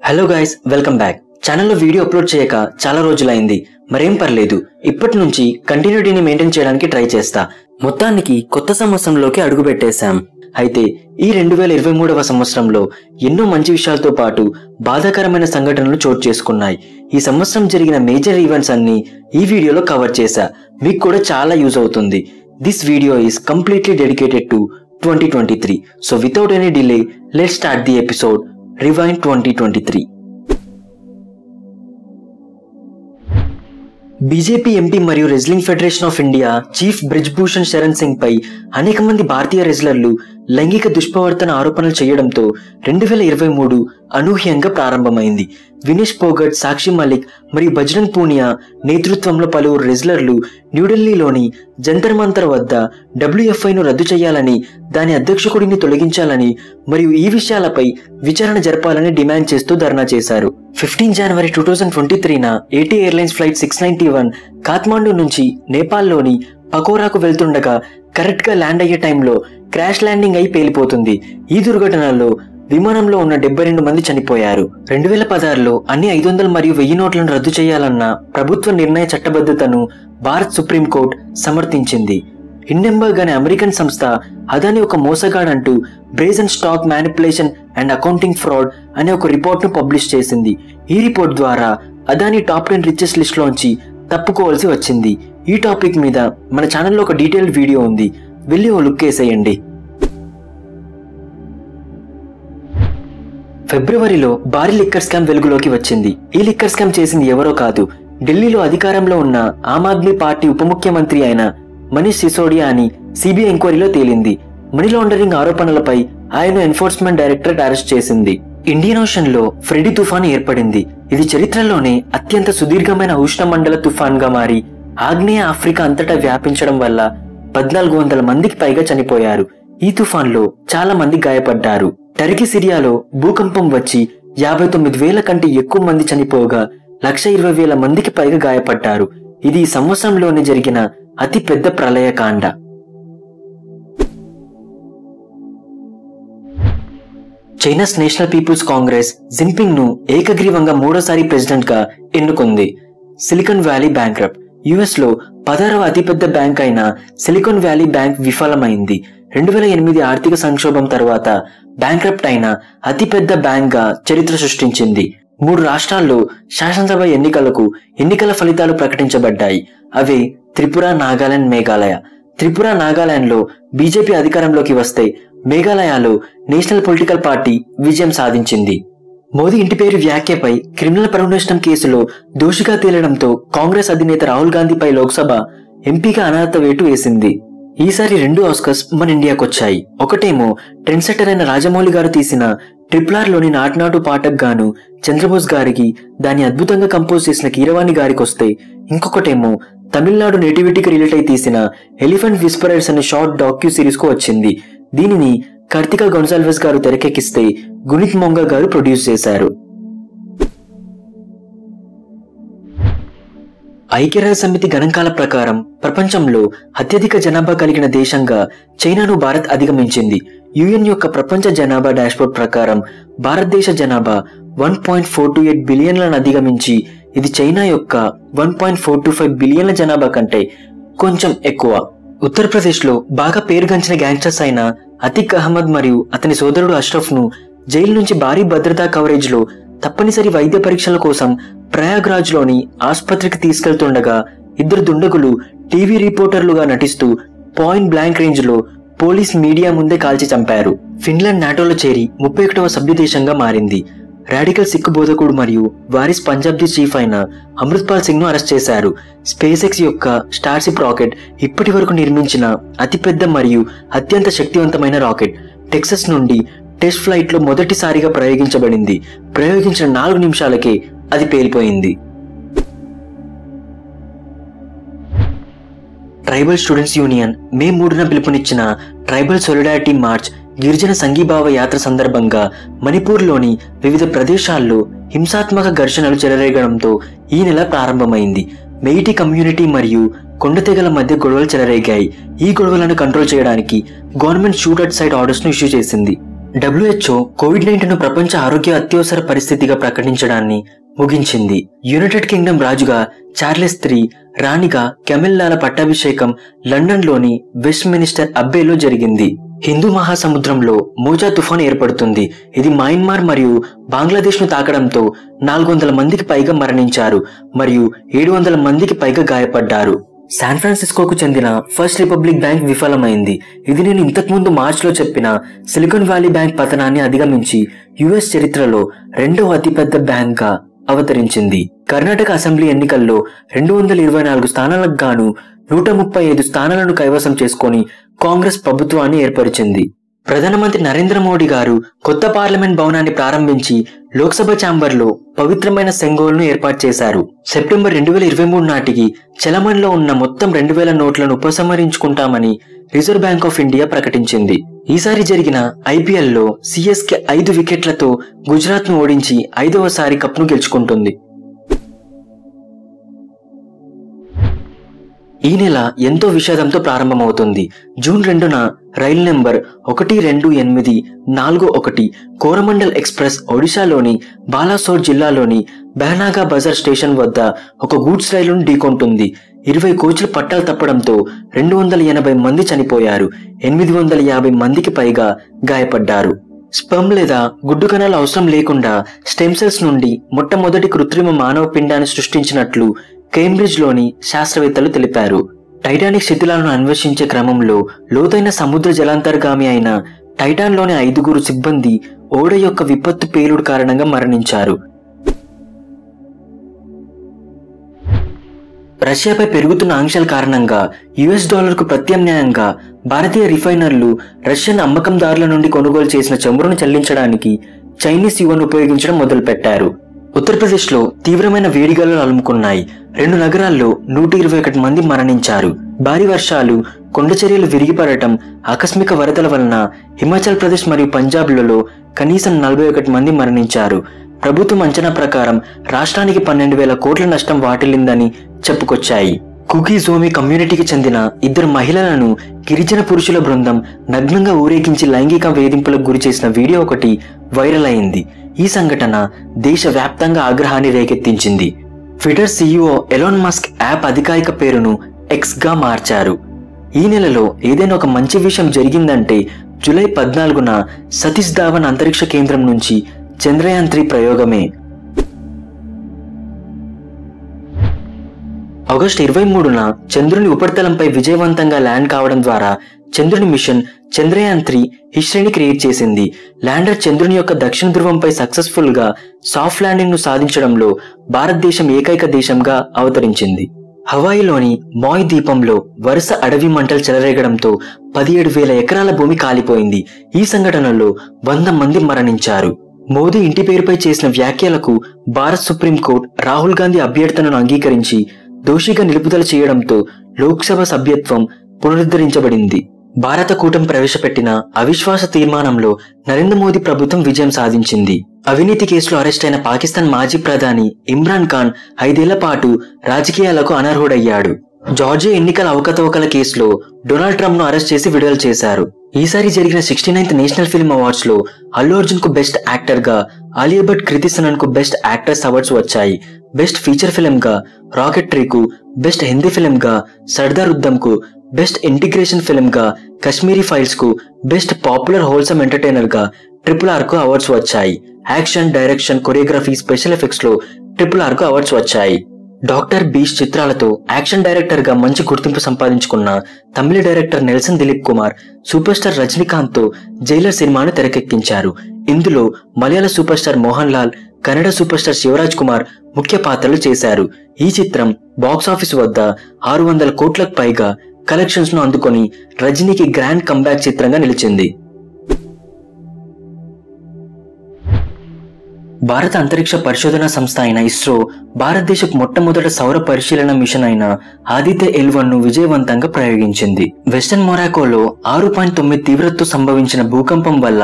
Hello guys, welcome back. ఛానల్లో video upload చేయక చాలా రోజులైంది. మరేం పర్లేదు, ఇప్పటి నుంచి కంటిన్యూటీని మెయింటైన్ చేయడానికి ట్రై చేస్తా. మొత్తానికి కొత్త సంవత్సరంలోకి అడుగు పెట్టేశాం. అయితే ఈ 2023వ సంవత్సరంలో ఎన్నో మంచి విషయాలతో పాటు బాధాకరమైన సంఘటనలు చోటు చేసుకున్నాయి. ఈ సంవత్సరం జరిగిన మేజర్ ఈవెంట్స్ అన్ని ఈ వీడియోలో కవర్ చేశా. మీకు కూడా చాలా యూజ్ అవుతుంది. This video is completely dedicated to 2023. So without any delay, let's start the episode Rewind 2023. BJP MP మరియు wrestling federation of India chief Brij Bhushan Sharan Singh పై అనేక మంది భారతీయ రెజ్లర్లు లైంగిక దుష్ప్రవర్తన ఆరోపణలు చేయడంతో 2023 అనూహ్యంగా ప్రారంభమైంది. వినేష్ పోగట్, సాక్షి మలిక్ మరియు బజరంగ్ పూనియా నేతృత్వంలో పలువురు రెజ్లర్లు న్యూఢిల్లీలోని జంతర్ మంతర్ వద్ద WFIను రద్దు చేయాలని, దాని అధ్యక్షుడిని తొలగించాలని మరియు ఈ విషయాలపై విచారణ జరపాలని డిమాండ్ చేస్తూ ధర్నా చేశారు. 15 జనవరి 2023న AT ఎయిర్లైన్స్ ఫ్లైట్ 691 కాఠ్మాండు నుంచి నేపాల్లోని పకోరాకు వెళ్తుండగా కరెక్ట్ గా ల్యాండ్ అయ్యే టైంలో క్రాష్ ల్యాండింగ్ అయి పేలిపోతుంది. ఈ దుర్ఘటనలో విమానంలో ఉన్న 72 మంది చనిపోయారు. 2016లో అన్ని 500 మరియు 1000 నోట్లను రద్దు చేయాలన్న ప్రభుత్వ నిర్ణయ చట్టబద్ధతను భారత్ సుప్రీంకోర్టు సమర్థించింది. హిండెన్బర్గ్ అనే అమెరికన్ సంస్థ అదాని ఒక మోసగాడంటూ brazen stock manipulation and accounting fraud అనే ఒక రిపోర్ట్ ను పబ్లిష్ చేసింది. ఈ రిపోర్ట్ ద్వారా అదాని టాప్ 10 రిచెస్ట్ లిస్ట్ లోంచి తప్పుకోవాల్సి వచ్చింది. ఈ టాపిక్ మీద మన ఛానల్లో ఒక డీటెయిల్డ్ వీడియో ఉంది, వెళ్ళి ఓ లుక్ వేసేయండి. ఫిబ్రవరిలో భారీ లిక్కర్ స్కామ్ వెలుగులోకి వచ్చింది. ఈ లిక్కర్ స్కామ్ చేసింది ఎవరో కాదు, ఢిల్లీలో అధికారంలో ఉన్న ఆమ్ ఆద్మీ పార్టీ ఉప ముఖ్యమంత్రి అయిన మనీష్ సిసోడియా అని సిబిఐ ఎంక్వైరీలో తేలింది. మనీ లాండరింగ్ ఆరోపణలపై ఆయన ఎన్ఫోర్స్మెంట్ డైరెక్టరేట్ అరెస్ట్ చేసింది. ఇండియన్ ఓషన్ లో ఫ్రెడీ తుఫాను ఏర్పడింది. ఇది చరిత్రలోనే అత్యంత సుదీర్ఘమైన ఉష్ణమండల తుఫాన్ గా మారి ఆగ్నేయ ఆఫ్రికా అంతటా వ్యాపించడం వల్ల 1400 మందికి పైగా చనిపోయారు. ఈ తుఫాన్లో చాలా మంది గాయపడ్డారు. టర్కీ సిరియాలో భూకంపం వచ్చి 59,000 కంటే ఎక్కువ మంది చనిపోగా 120,000 మందికి పైగా గాయపడ్డారు. ఇది ఈ సంవత్సరంలోనే జరిగిన అతి పెద్ద ప్రళయకాండ. China's national people's congress Jinping ను ఏకగ్రీవంగా మూడోసారి ప్రెసిడెంట్ గా ఎన్నుకుంది. Silicon valley bankrupt. యుఎస్ లో 16వ అతిపెద్ద బ్యాంక్ అయిన సిలికాన్ వ్యాలీ బ్యాంక్ విఫలమైంది. 2008 ఆర్థిక సంక్షోభం తర్వాత బ్యాంక్రప్ట్ అయిన అతిపెద్ద బ్యాంక్ గా చరిత్ర సృష్టించింది. 3 రాష్ట్రాల్లో శాసనసభ ఎన్నికల ఫలితాలు ప్రకటించబడ్డాయి. అవే త్రిపుర, నాగాలాండ్, మేఘాలయ. త్రిపుర, నాగాలాండ్ లో బీజేపీ అధికారంలోకి వస్తే మేఘాలయలో నేషనల్ పొలిటికల్ పార్టీ విజయం సాధించింది. మోదీ ఇంటి పేరు వ్యాఖ్యపై క్రిమినల్ పరువునష్టం కేసులో దోషిగా తేలడంతో కాంగ్రెస్ అధినేత రాహుల్ గాంధీపై లోక్సభ ఎంపీగా అనర్హత వేటు వేసింది. ఈసారి 2 ఆస్కర్స్ మన ఇండియాకొచ్చాయి. ఒకటేమో ట్రెండ్ సెట్టర్ అయిన రాజమౌళి గారు తీసిన RRR లోని నాటు పాటకు గాను చంద్రబోస్ గారికి, దాన్ని అద్భుతంగా కంపోజ్ చేసిన కీరవాణి గారికి వస్తే, ఇంకొకటేమో తమిళనాడు నేటివిటీకి రిలేట్ అయి తీసిన ఎలిఫెంట్ విస్పరర్స్ అనే షార్ట్ డాక్యూ సిరీస్ కు వచ్చింది. దీనిని కార్తికా గొన్సాల్వెస్ గారు తెరకెక్కిస్తే గుణిత్ మొంగా గారు ప్రొడ్యూస్ చేశారు. ఐక్యరాజ్య సమితి గణాంకాల ప్రకారం ప్రపంచంలో అత్యధిక జనాభా కలిగిన దేశంగా చైనాను భారత్ అధిగమించింది. UN యొక్క ప్రపంచ జనాభా డాష్బోర్డ్ ప్రకారం భారతదేశ జనాభా 1.428 బిలియన్లను అధిగమించి ఇది చైనా యొక్క 1.425 బిలియన్ల జనాభా కంటే కొంచెం ఎక్కువ. ఉత్తరప్రదేశ్ లో బాగా పేరుగాంచిన గ్యాంగ్స్టర్స్ అయిన అతిక్ అహ్మద్ మరియు అతని సోదరుడు అష్రఫ్ ను జైలు నుంచి భారీ భద్రతా కవరేజ్ లో తప్పనిసరి వైద్య పరీక్షల కోసం ప్రయాగ్రాజ్ లోని ఆసుపత్రికి తీసుకెళ్తుండగా 2 దుండగులు టీవీ రిపోర్టర్లుగా నటిస్తూ పాయింట్ బ్లాంక్ రేంజ్ లో పోలీస్ మీడియా ముందే కాల్చి చంపారు. ఫిన్లాండ్ నాటోలో చేరి 31వ సభ్య దేశంగా మారింది. రాడికల్ సిక్ బోధకుడు మరియు వారిస్ పంజాబ్ ది చీఫ్ అయిన అమృత్పాల్ సింగ్ ను అరెస్ట్ చేశారు. స్పేస్ ఎక్స్ యొక్క స్టార్షిప్ రాకెట్ ఇప్పటి వరకు నిర్మించిన అతిపెద్ద మరియు అత్యంత శక్తివంతమైన రాకెట్. టెక్సస్ నుండి టెస్ట్ ఫ్లైట్ లో మొదటిసారిగా ప్రయోగించబడింది. ప్రయోగించిన 4 నిమిషాలకే అది పేలిపోయింది. ట్రైబల్ స్టూడెంట్స్ యూనియన్ మే 3న పిలుపునిచ్చిన ట్రైబల్ సోలిడారిటీ మార్చ్ గిరిజన సంఘీభావ యాత్ర సందర్భంగా మణిపూర్లోని వివిధ ప్రదేశాల్లో హింసాత్మక ఘర్షణలు చెలరేగడంతో ఈ నెల ప్రారంభమైంది. మెయిటీ కమ్యూనిటీ మరియు కొండతెగల మధ్య గొడవలు చెలరేగాయి. ఈ గొడవలను కంట్రోల్ చేయడానికి government shoot at site orders ను ఇష్యూ చేసింది. WHO కోవిడ్-19 ప్రపంచ ఆరోగ్య అత్యవసర పరిస్థితిగా ప్రకటించడాన్ని ముగించింది. యునైటెడ్ కింగ్డమ్ రాజుగా చార్లెస్ III, రాణిగా కెమిల్లాల పట్టాభిషేకం లండన్లోని వెస్ట్ మినిస్టర్ అబ్బేలో జరిగింది. హిందూ మహాసముద్రంలో మోజా తుఫాన్ ఏర్పడుతుంది. ఇది మయన్మార్ మరియు బంగ్లాదేశ్ ను తాకడంతో 400 మందికి పైగా మరణించారు మరియు 700 మందికి పైగా గాయపడ్డారు. శాన్ ఫ్రాన్సిస్కోకు చెందిన ఫస్ట్ రిపబ్లిక్ బ్యాంక్ విఫలమైంది. ఇది నేను ఇంతకుముందు మార్చిలో చెప్పిన సిలికాన్ వ్యాలీ బ్యాంక్ పతనాన్ని అధిగమించి యుఎస్ చరిత్రలో 2వ అతిపెద్ద బ్యాంక్ గా అవతరించింది. కర్ణాటక అసెంబ్లీ ఎన్నికల్లో 224 స్థానాలకు గాను 135 స్థానాలను కైవసం చేసుకొని కాంగ్రెస్ ప్రభుత్వాన్ని ఏర్పరిచింది. ప్రధానమంత్రి నరేంద్ర మోడీ గారు కొత్త పార్లమెంట్ భవనాన్ని ప్రారంభించి లోక్సభ ఛాంబర్లో పవిత్రమైన సెంగోల్ను ఏర్పాటు చేశారు. సెప్టెంబర్ 2023 నాటికి చలమణిలో ఉన్న మొత్తం 2000 నోట్లను ఉపసంహరించుకుంటామని రిజర్వ్ బ్యాంక్ ఆఫ్ ఇండియా ప్రకటించింది. ఈసారి జరిగిన ఐపీఎల్లో సిఎస్కే 5 వికెట్లతో గుజరాత్ ను ఓడించి 5వసారి కప్ను గెలుచుకుంటుంది. ఈ నెల ఎంతో విషాదంతో ప్రారంభమవుతుంది. జూన్ 2న రైలు నెంబర్ 128841 కోరమండల్ ఎక్స్ప్రెస్ ఒడిశాలోని బాలాసోర్ జిల్లాలోని బెహనాగా బజార్ స్టేషన్ వద్ద ఒక గూడ్స్ రైలును ఢీకొంటుంది. 20 కోచ్లు పట్టాలు తప్పడంతో 280 మంది చనిపోయారు. 850 మందికి పైగా గాయపడ్డారు. స్పెర్మ్ లేదా గుడ్డు కణాలు అవసరం లేకుండా స్టెమ్ సెల్స్ నుండి మొట్టమొదటి కృత్రిమ మానవ పిండాన్ని సృష్టించినట్లు కేంబ్రిడ్జ్ లోని శాస్త్రవేత్తలు తెలిపారు. టైటానిక్ శిథిలాలను అన్వేషించే క్రమంలో లోతైన సముద్ర జలాంతర్గామి అయిన టైటాన్ లోని 5 సిబ్బంది ఓడ యొక్క విపత్తు పేలుడు కారణంగా మరణించారు. రష్యాపై పెరుగుతున్న ఆంక్షల కారణంగా $కు ప్రత్యామ్నాయంగా భారతీయ రిఫైనర్లు రష్యన్ అమ్మకందారుల నుండి కొనుగోలు చేసిన చమురును చెల్లించడానికి చైనీస్ యువాన్ ఉపయోగించడం మొదలుపెట్టారు. ఉత్తరప్రదేశ్ లో తీవ్రమైన వేడిగాలులు అలుముకున్నాయి. 2 నగరాల్లో 121 మంది మరణించారు. భారీ వర్షాలు, కొండచర్యలు విరిగిపడటం, ఆకస్మిక వరదల వలన హిమాచల్ ప్రదేశ్ మరియు పంజాబ్లలో కనీసం 41 మంది మరణించారు. ప్రభుత్వం అంచనా ప్రకారం రాష్ట్రానికి 12,000 కోట్ల నష్టం వాటిల్లిందని చెప్పుకొచ్చాయి. కుకీ జోమి కమ్యూనిటీకి చెందిన 2 మహిళలను గిరిజన పురుషుల బృందం నగ్నంగా ఊరేగించి లైంగిక వేధింపులకు గురి చేసిన వీడియో ఒకటి వైరల్ అయింది. ఈ సంఘటన దేశవ్యాప్తంగా ఆగ్రహాన్ని రేకెత్తించింది. Twitter CEO Elon Musk app అధికారిక పేరును ఎక్స్ గా మార్చారు. ఈ నెలలో ఏదైనా ఒక మంచి విషయం జరిగిందంటే జూలై 14న సతీష్ ధావన్ అంతరిక్ష కేంద్రం నుంచి చంద్రయాన్ 3 ప్రయోగమే. ఆగస్టు 23న చంద్రుని ఉపరితలంపై విజయవంతంగా ల్యాండ్ కావడం ద్వారా చంద్రుని మిషన్ చంద్రయాన్ 3 హిస్టరీని క్రియేట్ చేసింది. ల్యాండర్ చంద్రుని యొక్క దక్షిణ ధ్రువంపై సక్సెస్ఫుల్ గా సాఫ్ట్ ల్యాండింగ్ ను సాధించడంలో భారతదేశం ఏకైక దేశంగా అవతరించింది. హవాయిలోని మాయ్ ద్వీపంలో వరుస అడవి మంటలు చెలరేగడంతో 17,000 ఎకరాల భూమి కాలిపోయింది. ఈ సంఘటనలో 100 మంది మరణించారు. మోదీ ఇంటి పేరుపై చేసిన వ్యాఖ్యలకు భారత సుప్రీంకోర్టు రాహుల్ గాంధీ అభ్యర్థనను అంగీకరించి దోషిగా నిలుపుదల చేయడంతో లోక్సభ సభ్యత్వం పునరుద్ధరించబడింది. భారత కూటమి ప్రవేశపెట్టిన అవిశ్వాస తీర్మానంలో నరేంద్ర మోదీ ప్రభుత్వం విజయం సాధించింది. అవినీతి కేసులో అరెస్ట్ అయిన పాకిస్తాన్ మాజీ ప్రధాని ఇమ్రాన్ ఖాన్ 5 ఏళ్ల పాటు రాజకీయాలకు అనర్హుడయ్యాడు. జార్జియా ఎన్నికల అవకతవకల కేసులో డొనాల్డ్ ట్రంప్ ను అరెస్ట్ చేసి విడుదల చేశారు. ఈసారి జరిగిన 69th నేషనల్ ఫిల్మ్ అవార్డ్స్ లో అల్లు అర్జున్ కు బెస్ట్ యాక్టర్ గా, ఆలియా భట్, కృతి సనన్ కు బెస్ట్ యాక్టర్స్ అవార్డ్స్ వచ్చాయి. బెస్ట్ ఫీచర్ ఫిల్మ్ గా రాకెట్రీ కు, బెస్ట్ హిందీ ఫిల్మ్ గా సర్దార్ ఉద్దమ్ కు, బెస్ట్ ఇంటిగ్రేషన్ ఫిల్మ్ గా కశ్మీరీ ఫైల్స్ కు, బెస్ట్ పాపులర్ హోల్సమ్ ఎంటర్టైనర్ గా RRR కు అవార్డ్స్ వచ్చాయి. Action, direction, choreography, special effects లో RRR కు అవార్డ్స్ వచ్చాయి. డాక్టర్ బీస్ట్ చిత్రాలతో యాక్షన్ డైరెక్టర్ గా మంచి గుర్తింపు సంపాదించుకున్న తమిళ director Nelson Dilip Kumar super star Rajinikanth తో జైలర్ సినిమాను తెరకెక్కించారు. ఇందులో మలయాళ super star Mohan Lal, Kannada superstar Shivaraj Kumar ముఖ్య పాత్రలు చేశారు. ఈ చిత్రం బాక్స్ ఆఫీస్ వద్ద 600 కోట్లకు పైగా కలెక్షన్స్ ను అందుకొని రజనీకి గ్రాండ్ కంబ్యాక్ చిత్రంగా నిలిచింది. భారత అంతరిక్ష పరిశోధన సంస్థ అయిన ఇస్రో భారతదేశపు మొట్టమొదటి సౌర పరిశీలన మిషన్ అయిన ఆదిత్య L1 ను విజయవంతంగా ప్రయోగించింది. వెస్టర్న్ మొరాకోలో 6.9 తీవ్రతతో సంభవించిన భూకంపం వల్ల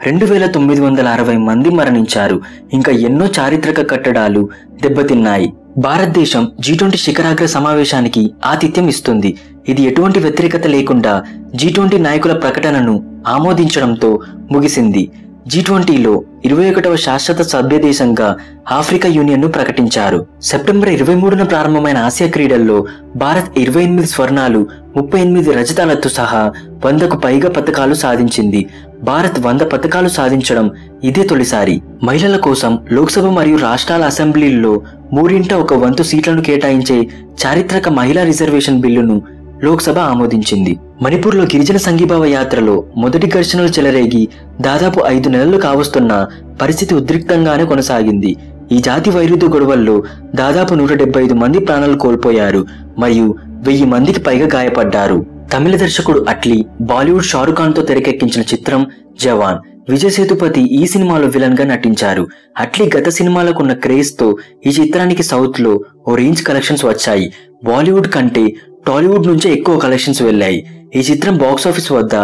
2,960 మంది మరణించారు. ఇంకా ఎన్నో చారిత్రక కట్టడాలు దెబ్బతిన్నాయి. భారతదేశం G20 శిఖరాగ్ర సమావేశానికి ఆతిథ్యం ఇస్తుంది. ఇది ఎటువంటి వ్యతిరేకత లేకుండా G20 నాయకుల ప్రకటనను ఆమోదించడంతో ముగిసింది. G20లో 21వ శాశ్వత సభ్య దేశంగా ఆఫ్రికా యూనియన్ను ప్రకటించారు. సెప్టెంబర్ 23న ప్రారంభమైన ఆసియా క్రీడల్లో భారత్ 28 స్వర్ణాలు 38 రజతాలతో సహా 100కు పైగా పతకాలు సాధించింది. భారత్ 100 పతకాలు సాధించడం ఇదే తొలిసారి. మహిళల కోసం లోక్సభ మరియు రాష్ట్రాల అసెంబ్లీల్లో 3/1 సీట్లను కేటాయించే చారిత్రక మహిళా రిజర్వేషన్ బిల్లును లోక్సభ ఆమోదించింది. మణిపూర్లో గిరిజన సంఘీభావ యాత్రలో మొదటి ఘర్షణలు చెలరేగి దాదాపు 5 నెలలు కావస్తున్న పరిస్థితి ఉద్రిక్తంగానే కొనసాగింది. ఈ జాతి వైరుధ్య గొడవల్లో దాదాపు 175 మంది ప్రాణాలు కోల్పోయారు మరియు 1000 మందికి పైగా గాయపడ్డారు. తమిళ దర్శకుడు అట్లీ బాలీవుడ్ షారుఖ్ ఖాన్ తో తెరకెక్కించిన చిత్రం జవాన్. విజయ్ సేతుపతి ఈ సినిమాలో విలన్ గా నటించారు. అట్లీ గత సినిమాలకున్న క్రేజ్ తో ఈ చిత్రానికి సౌత్ లో ఓ రేంజ్ కలెక్షన్స్ వచ్చాయి. బాలీవుడ్ కంటే టాలీవుడ్ నుంచే ఎక్కువ కలెక్షన్స్ వెళ్లాయి. ఈ చిత్రం బాక్సాఫీస్ వద్ద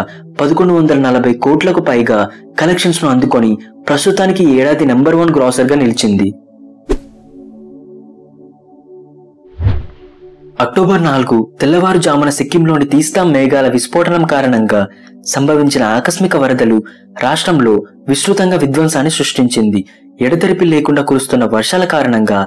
1140 కోట్లకు పైగా కలెక్షన్స్ ను అందుకొని ప్రస్తుతానికి ఏడాది నెంబర్ 1 గ్రాసర్ గా నిలిచింది. అక్టోబర్ 4 తెల్లవారుజామున సిక్కింలోని తీస్తాం మేఘాల విస్ఫోటనం కారణంగా సంభవించిన ఆకస్మిక వరదలు రాష్ట్రంలో విస్తృతంగా విధ్వంసాన్ని సృష్టించింది. ఎడతెరిపి లేకుండా కురుస్తున్న వర్షాల కారణంగా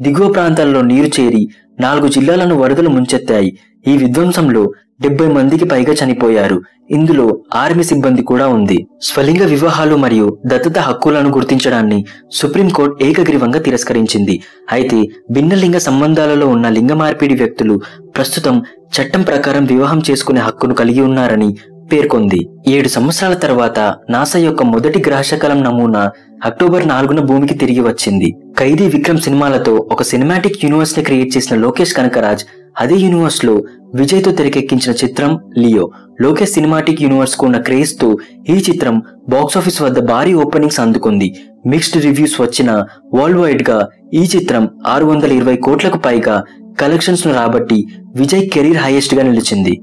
దిగువ ప్రాంతాల్లో నీరు చేరి 4 జిల్లాలను వరదలు ముంచెత్తాయి. ఈ విధ్వంసంలో 70 మందికి పైగా చనిపోయారు. ఇందులో ఆర్మీ సిబ్బంది కూడా ఉంది. స్వలింగ వివాహాలు మరియు దత్తత హక్కులను గుర్తించడాన్ని సుప్రీంకోర్టు ఏకగ్రీవంగా తిరస్కరించింది. అయితే భిన్నలింగ సంబంధాలలో ఉన్న లింగ మార్పిడి వ్యక్తులు ప్రస్తుతం చట్టం ప్రకారం వివాహం చేసుకునే హక్కును కలిగి ఉన్నారని పేర్కొంది. 7 సంవత్సరాల తర్వాత నాసా యొక్క మొదటి గ్రహశకలం నమూనా అక్టోబర్ 4న భూమికి తిరిగి వచ్చింది. ఖైదీ విక్రమ్ సినిమాలతో ఒక సినిమాటిక్ యూనివర్స్ ని క్రియేట్ చేసిన లోకేష్ కనకరాజ్ అదే యూనివర్స్ లో విజయ్ తో తెరకెక్కించిన చిత్రం లియో. లోకేష్ సినిమాటిక్ యూనివర్స్ కు ఉన్న క్రేజ్ తో ఈ చిత్రం బాక్సాఫీస్ వద్ద భారీ ఓపెనింగ్స్ అందుకుంది. మిక్స్డ్ రివ్యూస్ వచ్చిన వరల్డ్ వైడ్ గా ఈ చిత్రం 620 కోట్లకు పైగా కలెక్షన్స్ ను రాబట్టి విజయ్ కెరీర్ హైయెస్ట్ గా నిలిచింది.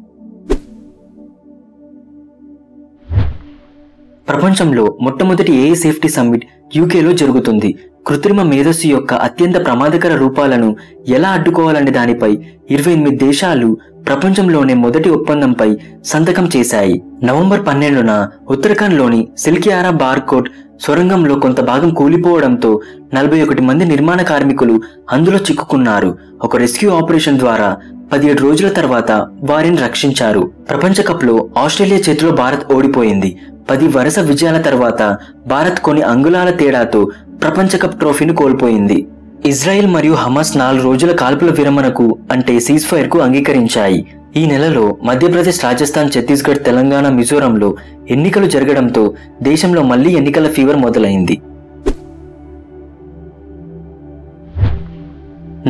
ప్రపంచంలో మొట్టమొదటి ఏఐ సేఫ్టీ సమ్మిట్ యూకేలో జరుగుతుంది. కృత్రిమ మేధస్సు యొక్క అత్యంత ప్రమాదకర రూపాలను ఎలా అడ్డుకోవాలనే దానిపై 28 దేశాలు ప్రపంచంలోనే మొదటి ఒప్పందంపై సంతకం చేశాయి. నవంబర్ 12న ఉత్తరాఖండ్లోని సిల్కియారా బార్కోట్ సొరంగంలో కొంత భాగం కూలిపోవడంతో 41 మంది నిర్మాణ కార్మికులు అందులో చిక్కుకున్నారు. ఒక రెస్క్యూ ఆపరేషన్ ద్వారా 17 రోజుల తర్వాత వారిని రక్షించారు. ప్రపంచ కప్ లో ఆస్ట్రేలియా చేతిలో భారత్ ఓడిపోయింది. 10 వరుస విజయాల తర్వాత భారత్ కొన్ని అంగుళాల తేడాతో ప్రపంచ కప్ ట్రోఫీని కోల్పోయింది. ఇజ్రాయెల్ మరియు హమాస్ 4 రోజుల కాల్పుల విరమణకు అంటే సీజ్ ఫైర్ కు అంగీకరించాయి. ఈ నెలలో మధ్యప్రదేశ్, రాజస్థాన్, ఛత్తీస్గఢ్, తెలంగాణ, మిజోరంలో ఎన్నికలు జరగడంతో దేశంలో మళ్లీ ఎన్నికల ఫీవర్ మొదలైంది.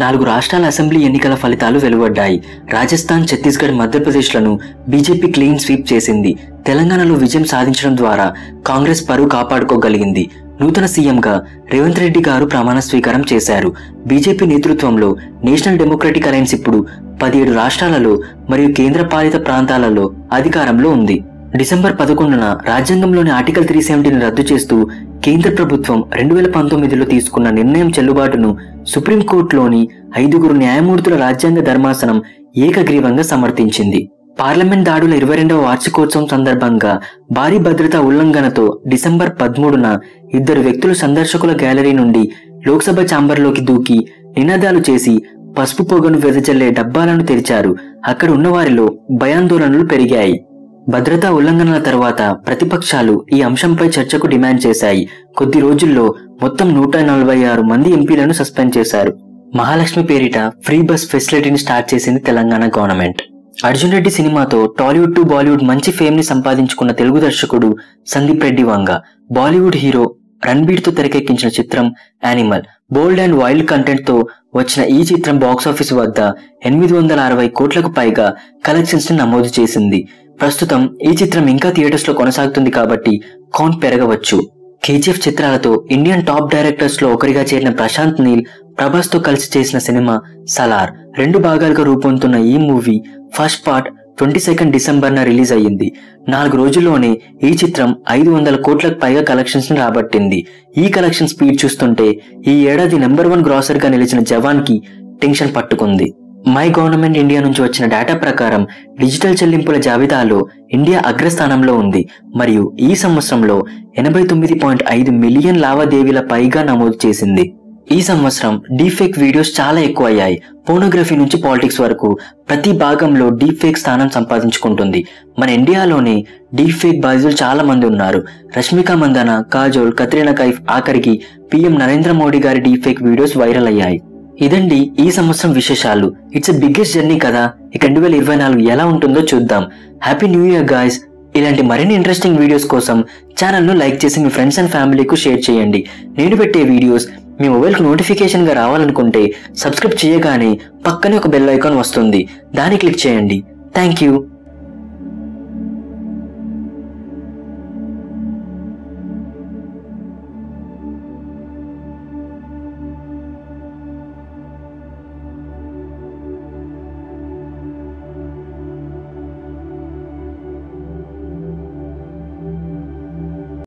4 రాష్ట్రాల అసెంబ్లీ ఎన్నికల ఫలితాలు వెలువడ్డాయి. రాజస్థాన్, ఛత్తీస్గఢ్, మధ్యప్రదేశ్లను బీజేపీ క్లీన్ స్వీప్ చేసింది. తెలంగాణలో విజయం సాధించడం ద్వారా కాంగ్రెస్ పరువు కాపాడుకోగలిగింది. నూతన సీఎంగా రేవంత్ రెడ్డి గారు ప్రమాణ స్వీకారం చేశారు. బీజేపీ నేతృత్వంలో నేషనల్ డెమోక్రటిక్ అలయన్స్ ఇప్పుడు 17 రాష్ట్రాలలో మరియు కేంద్ర పాలిత ప్రాంతాలలో అధికారంలో ఉంది. డిసెంబర్ 11న రాజ్యాంగంలోని ఆర్టికల్ 370ని రద్దు చేస్తూ కేంద్ర ప్రభుత్వం 2019లో తీసుకున్న నిర్ణయం చెల్లుబాటును సుప్రీంకోర్టులోని 5 న్యాయమూర్తుల రాజ్యాంగ ధర్మాసనం ఏకగ్రీవంగా సమర్థించింది. పార్లమెంట్ దాడుల 22వ వార్షికోత్సవం సందర్భంగా భారీ భద్రతా ఉల్లంఘనతో డిసెంబర్ 13న 2 వ్యక్తులు సందర్శకుల గ్యాలరీ నుండి లోక్సభ ఛాంబర్లోకి దూకి నినాదాలు చేసి పసుపు పొగను వెదజల్లే డబ్బాలను తెరిచారు. అక్కడ ఉన్న వారిలో భయాందోళనలు పెరిగాయి. భద్రతా ఉల్లంఘనల తర్వాత ప్రతిపక్షాలు ఈ అంశంపై చర్చకు డిమాండ్ చేశాయి. కొద్ది రోజుల్లో మొత్తం 146 మంది ఎంపీలను సస్పెండ్ చేశారు. మహాలక్ష్మి పేరిట ఫ్రీ బస్ ఫెసిలిటీని స్టార్ట్ చేసింది తెలంగాణ గవర్నమెంట్. అర్జున్ రెడ్డి సినిమాతో టాలీవుడ్ టు బాలీవుడ్ మంచి ఫేమ్ ని సంపాదించుకున్న తెలుగు దర్శకుడు సందీప్ రెడ్డి వంగ బాలీవుడ్ హీరో రణబీర్ తో తెరకెక్కించిన చిత్రం animal. Bold and wild content తో వచ్చిన ఈ చిత్రం బాక్సాఫీస్ వద్ద 860 కోట్లకు పైగా కలెక్షన్స్ ని నమోదు చేసింది. ప్రస్తుతం ఈ చిత్రం ఇంకా థియేటర్స్ లో కొనసాగుతుంది కాబట్టి కౌంట్ పెరగవచ్చు. కేజీఎఫ్ చిత్రాలతో ఇండియన్ టాప్ డైరెక్టర్స్ లో ఒకరిగా చేరిన ప్రశాంత్ నీల్ ప్రభాస్ తో కలిసి చేసిన సినిమా సలార్ 2 భాగాలుగా రూపొందుతున్న ఈ మూవీ ఫస్ట్ పార్ట్ 22 డిసెంబర్న రిలీజ్ అయ్యింది. 4 రోజుల్లోనే ఈ చిత్రం 500 కోట్లకు పైగా కలెక్షన్స్ ని రాబట్టింది. ఈ కలెక్షన్ స్పీడ్ చూస్తుంటే ఈ ఏడాది నెంబర్ 1 గ్రాసర్ గా నిలిచిన జవాన్ కి టెన్షన్ పట్టుకుంది. మై గవర్నమెంట్ ఇండియా నుంచి వచ్చిన డేటా ప్రకారం డిజిటల్ చెల్లింపుల జాబితాలో ఇండియా అగ్రస్థానంలో ఉంది మరియు ఈ సంవత్సరంలో 89.5 మిలియన్ లావాదేవీల పైగా నమోదు చేసింది. ఈ సంవత్సరం డీఫేక్ వీడియోస్ చాలా ఎక్కువ అయ్యాయి. పోర్నోగ్రఫీ నుంచి పాలిటిక్స్ వరకు ప్రతి భాగంలో డీఫేక్ స్థానం సంపాదించుకుంటుంది. మన ఇండియాలోనే డీఫేక్ బాధితులు చాలా మంది ఉన్నారు. రష్మిక మందన, కాజోల్, కత్రినా కైఫ్, ఆఖరికి పీఎం నరేంద్ర మోడీ గారి డీఫేక్ వీడియోస్ వైరల్ అయ్యాయి. ఇదండి ఈ సంవత్సరం విశేషాలు. ఇట్స్ బిగ్గెస్ట్ జర్నీ కదా. ఇక 2024 ఎలా ఉంటుందో చూద్దాం. Happy new year guys. ఇలాంటి మరిన్ని ఇంట్రెస్టింగ్ వీడియోస్ కోసం ఛానల్ను లైక్ చేసి మీ ఫ్రెండ్స్ అండ్ ఫ్యామిలీకు షేర్ చేయండి. నేను పెట్టే వీడియోస్ మీ మొబైల్కు నోటిఫికేషన్ గా రావాలనుకుంటే సబ్స్క్రైబ్ చేయగానే పక్కనే ఒక బెల్ ఐకాన్ వస్తుంది, దాన్ని క్లిక్ చేయండి. Thank you.